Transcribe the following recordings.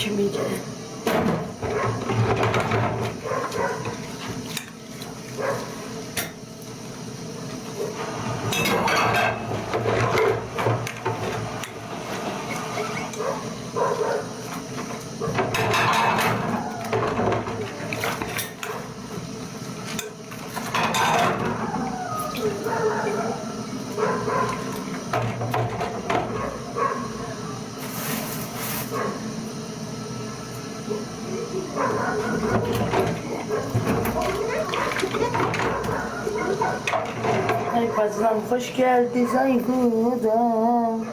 kimiydi? Ay bacılarım hoş geldiniz ay kudam.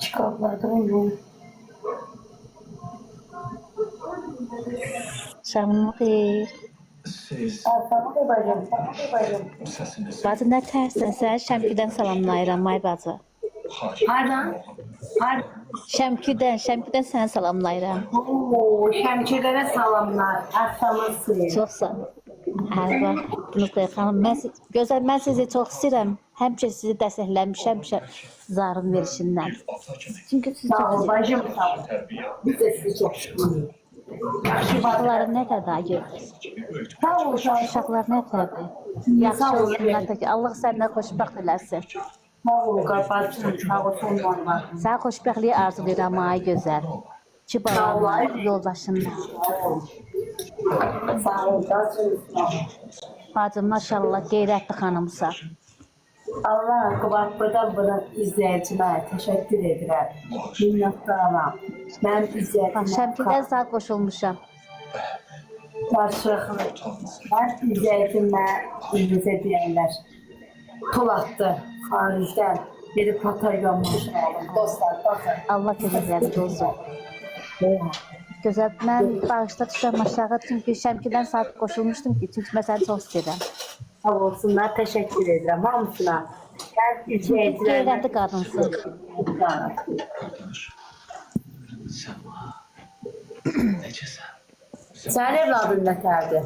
Çıkaplardan yok. Canım xeyir. Sana da bacım, sana da bacım. Bacı nə tərsən? Səni Şəmkidən salamlayıram, ay bacı. Hardan? Hardan? Şəmkidən səni salamlayıram. Oo, şemkirlere salamlar. Akşamısı. Çox sağ ol. Hər vaxtınız xeyir xanım. Mən sizi çox istəyirəm. Həmişə sizi dəstəkləmişəm Zarın verişindən. Çünki sizi çox Sağ ol istəyirəm. bacım, sağ ol. Biz de sizi çok şükür. Uşaqların nə qədər gördü? Sağ ol, sağ ol. Uşaqlar nə qədər? Yaxşı olsunlar da ki, Allah səndən xoşbəxt eləsin. Sağ ol, qarpacım. Sağ ol, son var. Sənə xoşbəxtliyi arzulayıram, ay gözəl. Ki balanla, yoldaşınla. Sağ ol, bacım. Bacım, maşallah, qeyrətli xanımsa. Allah qıvartmadan buna izləyicimə təşəkkür edirəm. Minnətdaram. Mən Bax, izləyicimə Şəmkidən sağ qoşulmuşam. qarşılıqlı. Mən izləyicimə İngilizcə deyərlər. Pul attı xaricdən. Bir Patagoniya aldım. Dostlar, baxın. Allah gözəlləri olsun. Gözəl, mən bağışda düşəm aşağı, çünki Şəmkidən sağ qoşulmuşdum ki, çünki mən səni çox istəyirəm. Sağ olsunlar, təşəkkür edirəm hamısına. Mən Çünki izləyicilərə qeyrətli qadınsın. Sənin evladın nətərdir?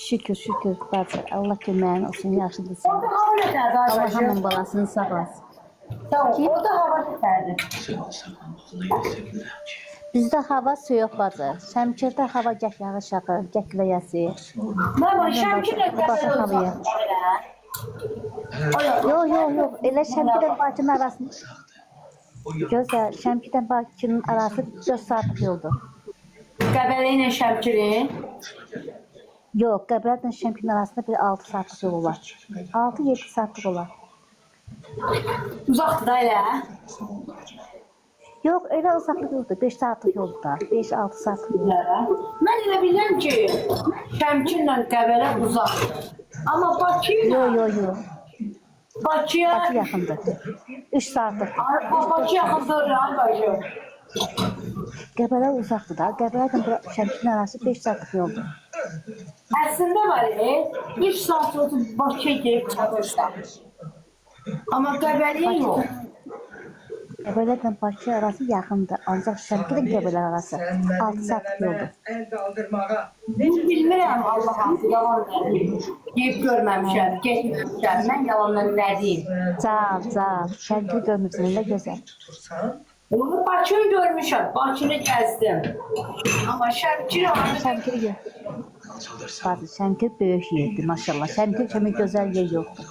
Şükür, şükür, bacı. Allah köməyin olsun, yaxşıdır O sən. da hava nətərdir Allah Ayşə? hamın balasını sağ olasın. Sağ ol, o da hava nətərdir? Bizdə hava soyuq bacı. Şəmkirdə hava gəh yağış yağır, gəh külək əsir. Mən o Şəmkirlə Baxın havaya. Yox, elə Şəmkirdən Bakının arasında. Gözəl, Şəmkirdən Bakının arası 4 saatlıq yoldur. Qəbələ ilə Şəmkirin. Yox, Qəbələdən Şəmkirin arasında bir 6 saatlıq yol olar. 6-7 saatlıq olar. Uzaqdır da elə. Yox, elə uzaqlıq yoldur. 5 saatlıq yoldur da. 5-6 saatlıq yoldur. Mən elə bilirəm ki, Şəmkirlə Qəbələ uzaqdır. Amma Bakı ilə Yox. Bakıya Bakı yaxındır. 3 saatlıq. Bakı yaxındır ha bacım. Qəbələ uzaqdır da. Qəbələdən Şəmkirin arası 5 saatlıq yoldur. Əslində var, 3 saat oturup Bakıya gelip çatırsan. Amma Qəbələ yox. Qəbələdən Bakı arası yaxındır. Ancaq Şəmkirin Qəbələ arası 6 saatlıq yoldur. El kaldırmağa. Bunu bilmirəm Allah'ım, yalan deyim. Deyib görməmişəm, getməmişəm. Mən yalandan nə deyim? Cal. Şəmkiri görmürsən, elə gözəl. Onu Bakını görmüşəm, Bakını gəzdim. Amma Şəmkir anı Şəmkiri gör. Bazı Şəmkir böyük yerdir, maşallah. Şəmkir kimi gözəl yer yoxdur.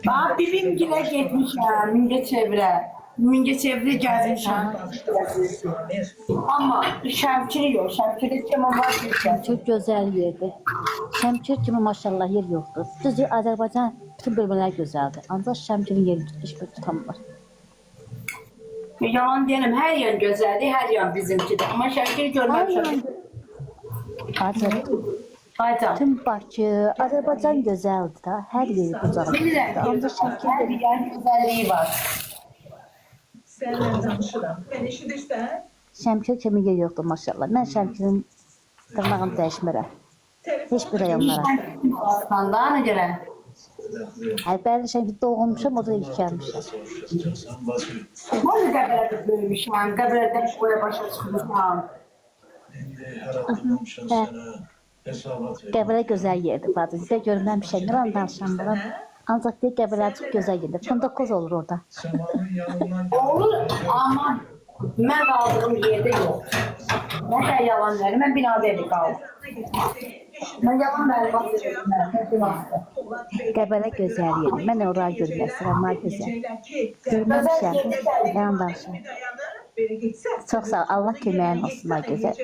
Bax, bibimgilə getmişəm, Mingəçevrə gəzmişəm. Amma Şəmkiri yox, Şəmkirdə kimi var ki, Şəmkir gözəl yerdir. Şəmkir kimi maşallah yer yoxdur. Düzdür, Azərbaycan bütün bölmələr gözəldir. Ancaq Şəmkirin yeri heç bir tutamır. yalan deyirəm, hər yan gözəldir, hər yan bizimkidir. Amma Şəmkiri görməmişəm. Aycan. Bütün Bakı, Azərbaycan gözəldir da. Hər yeri Bilirəm gözəldir. ki, Ancaq Şəmkir hər yer gözəlliyi var. Seninle tanışıram. Ben eşidirsen. Şəmkir kimi yer yoxdur maşallah. Mən Şəmkirin dırnağını dəyişmirəm. Heç bir rayonlara. Sana görə. Bəli, Şəmkir doğulmuşam, o da ilk gəlmişəm. Mən Qəbələdə böyümüşəm, Qəbələdən boya başa çıxmışam. Hə. Qəbələ gözəl yerdir bacım. Bir də görməmişəm, yalan danışan buram. Ancaq deyə Qəbələ çox gözəl yerdir. Fındıqoz olur orada. Olur ama ben kaldığım yerde yok. Ben de yalan verim. Ben binada evde kaldım. Ben yalan verim. Ben binada. Qəbələ gözəl yerdir. Mən oraya görmək istəyirəm, var gözəl. Görməmişəm, yalan danışan. Çox sağ ol, Allah köməyin olsun, var gözəl.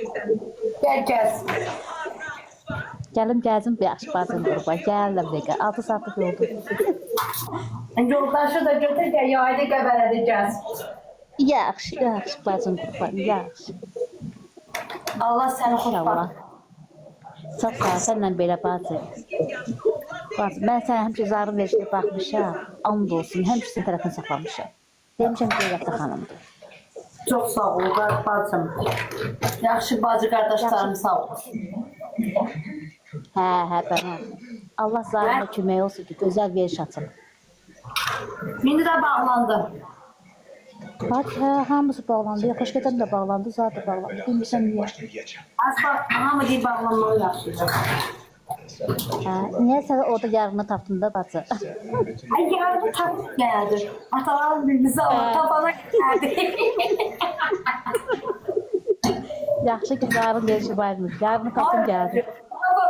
Gel gel. Gəlim gəzim bir yaxşı bacım qurba. Gəlirəm dəqiqə, 6 saatlıq yoldur. Yoldaşı da götür gel. Yayda Qəbələdə gez. Yaxşı, yaxşı bacım qurba, yaxşı. Allah seni xoşbaxt. İnşallah. Çox sağ ol, sənlə belə bacım. Bacım, mən sənə həmişə zarın verişinə baxmışam. And olsun, həmişə sən tərəfini saxlamışam. Demişəm ki, Zeynəbdə xanımdır. Çok sağ ol bacım. Yaxşı bacı kardeşlerim sağ ol. Hə, bana. Allah zarına kömək olsun ki, gözəl veriş açın. Şimdi de bağlandım. Bak, hə, hamısı bağlandı. Yaxaşqədən də bağlandı, zar da bağlandı. Bilmirsən niyə. Az bak, hamı deyib bağlanmağı yaxşıdır. Hə, niyə sən orada yarını tapdın da bacı? Ay yarını tapıp geldi. Atalar birbirimizi alır, tapana geldi. Yaxşı ki, zarın verişi varmış. Yarını tapdım gəldi.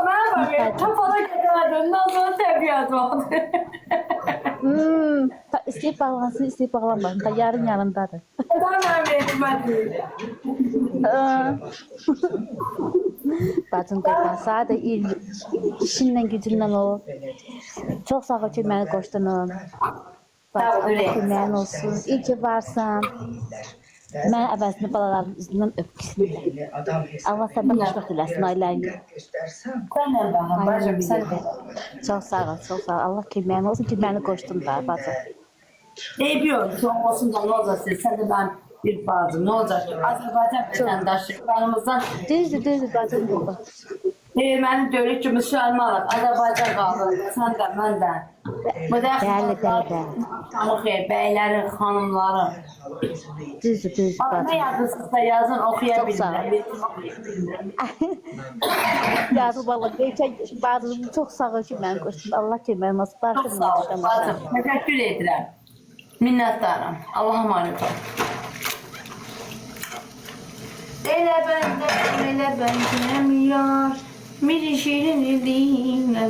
Merhaba, tapana geldi. Ondan sonra təbiat vardı. İstəyib bağlansın, istəyib bağlanmasın. Da yarın yanındadır. Neden ben vermedim? Bacım qurban, sağ da işinlə, gücünlə ol. Çox sağ ol ki, məni qoşdunun. Bacım, Allah köməyin olsun. İyi ki varsan. Mən əvəzini balalarımın üzündən öpküsünü. Allah səndən xoşbəxt eləsin, ailəni. Sənlə baxın, bacım, sən də. Çox sağ ol, çox sağ ol. Allah köməyin olsun ki, məni qoşdun da, bacım. Eybi yok, çok olsun da ne olacak? Sen de ben bir bacım, ne olacak? Azerbaycan vatandaşlarımızdan Düzdür, bacım qurban. Erməni dövlət kimi Müslümanlar, Azərbaycan qaldı, sən də, mən də. Bu da Bəli. Tanıq bəylərin, xanımların. Düzdür, Ne bacım. yazırsınızsa yazın, oxuya Çox sağ ol. bilmirəm. Yazıq valla, bacım çox sağ ol ki, məni qoşdun. Allah köməyin olsun. Çox Başım sağ ol, bacım. Təşəkkür edirəm. Minnətdarım. Allah'a emanet ol. Elə bəndəm yar, bir şirin dinlə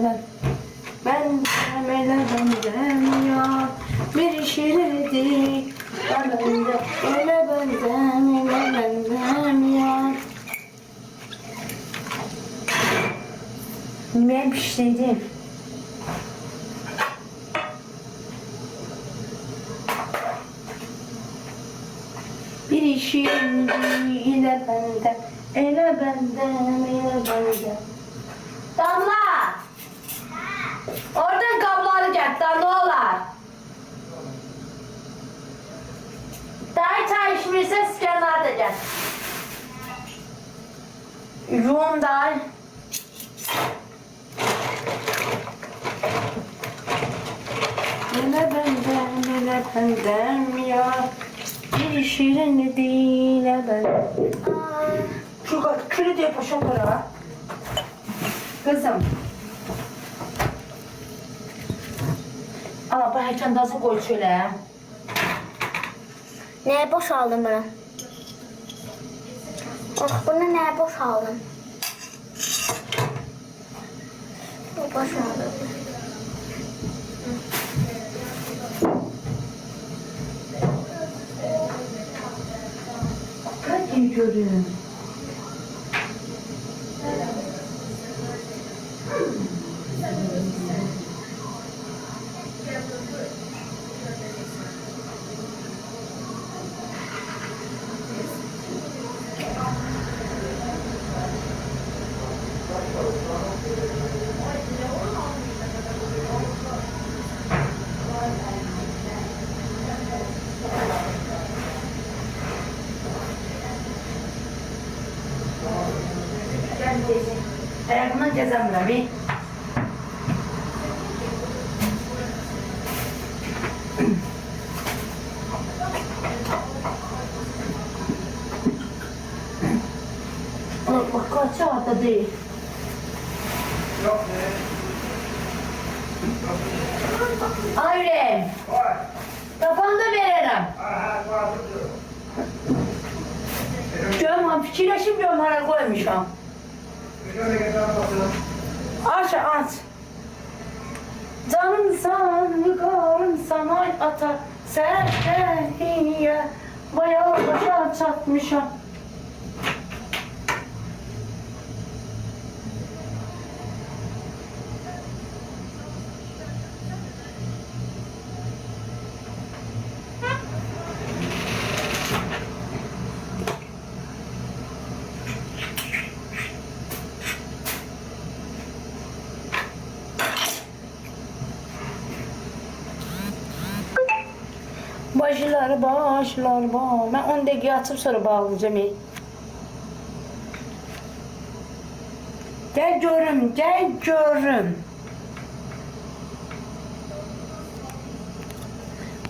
bəndəm, elə bəndəm yar, bir şirin dinlə elə bəndəm yar. Yeməyə pişirdim. Bir şirin ile benden, ele benden, ele benden. Damla! Oradan kabloları gel, ne olar? Dayı çay içmirse skenler de gel. Rum dayı. Ele benden ya. Bir şirin değil ben. Şu külü diye paşam para. Kızım. Ana bu həkəndazı qoy çölə. Neye boşaldın bunu? Bak bunu neye boşaldın? Boşaldın. Peki görün. Ayağımdan gezemiyorum. İyi. Bak kaç da değil. Ayrem. Kafamda veririm. Görmem, fikirleşim görmem, hara koymuşam. Aç, aç. Canım sanıyorum sana atar. Serhiye bayağı başa çatmışam. Başlar, ben 10 dakika atıp sonra bağlayacağım. Gel görüm, gel görüm.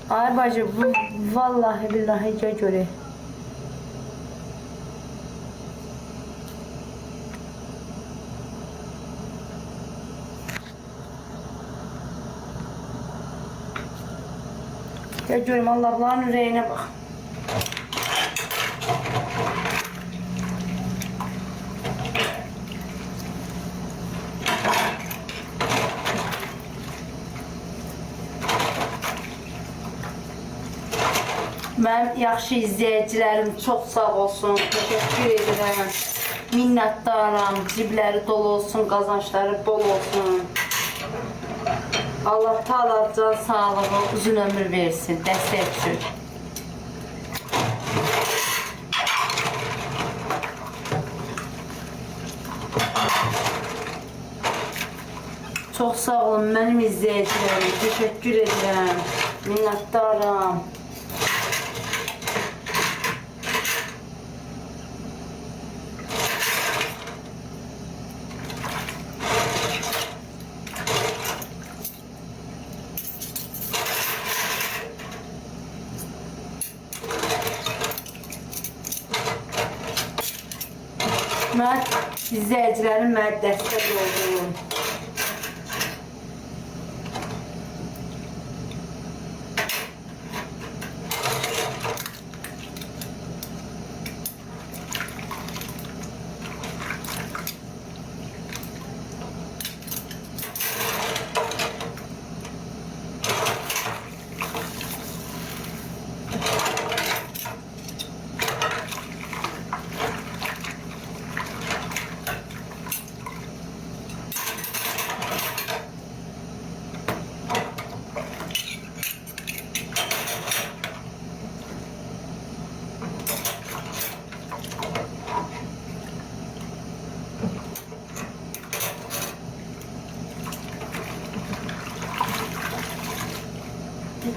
Ay bacı, bu vallahi billahi gel görüm. Gel görüm, Allah'ın yüreğine bak. Mənim yaxşı izləyicilərim çox sağ olsun, təşəkkür edirəm. Minnətdaram, cibləri dolu olsun, qazançları bol olsun. Allah Taala can sağlığı, uzun ömür versin, dəstək üçün. Çox sağ olun mənim izləyicilərim, təşəkkür edirəm, minnətdaram. Mən izləyicilərim mənə dəstək oldu.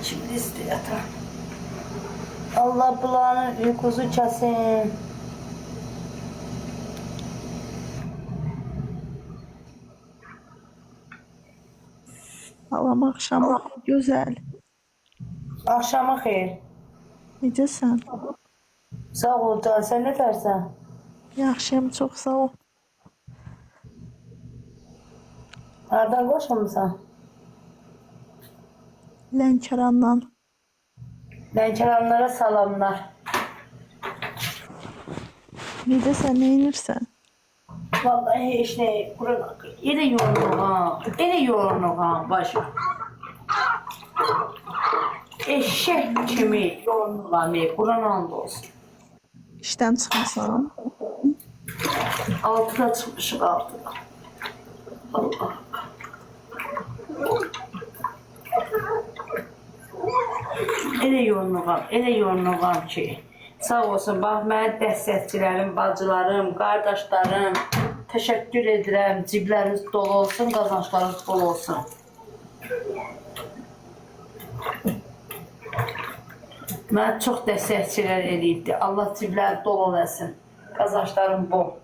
İçimde istiyor. Allah bulanın uykusu kesin. Salam axşamı gözəl. Akşama xeyir. Necəsən? Sağ ol da, sen ne dersen? Yaxşıyam, çox sağ ol. Nereden koşmamısan? Lənkərandan. Lənkəranlara salamlar. Necəsən, nə edirsən? Vallahi heç nə, elə yorulnuğam, başım. Eşek kimi yorulnuğam, Quran and olsun. İşdən çıxmısan? 6'da çıxmışıq 6'da. Allah. Elə yorulnuğam ki. Sağ olsun, bax, mənə dəstəkçilərim, bacılarım, qardaşlarım, təşəkkür edirəm, cibləriniz dolu olsun, qazançlarınız bol olsun. Mənə çox dəstəkçilər eləyibdi, Allah cibləri dolu eləsin, qazançlarım bol.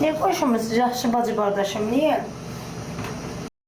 Niye konuşamıyorsunuz yaxşı bacı qardaşım? Niye?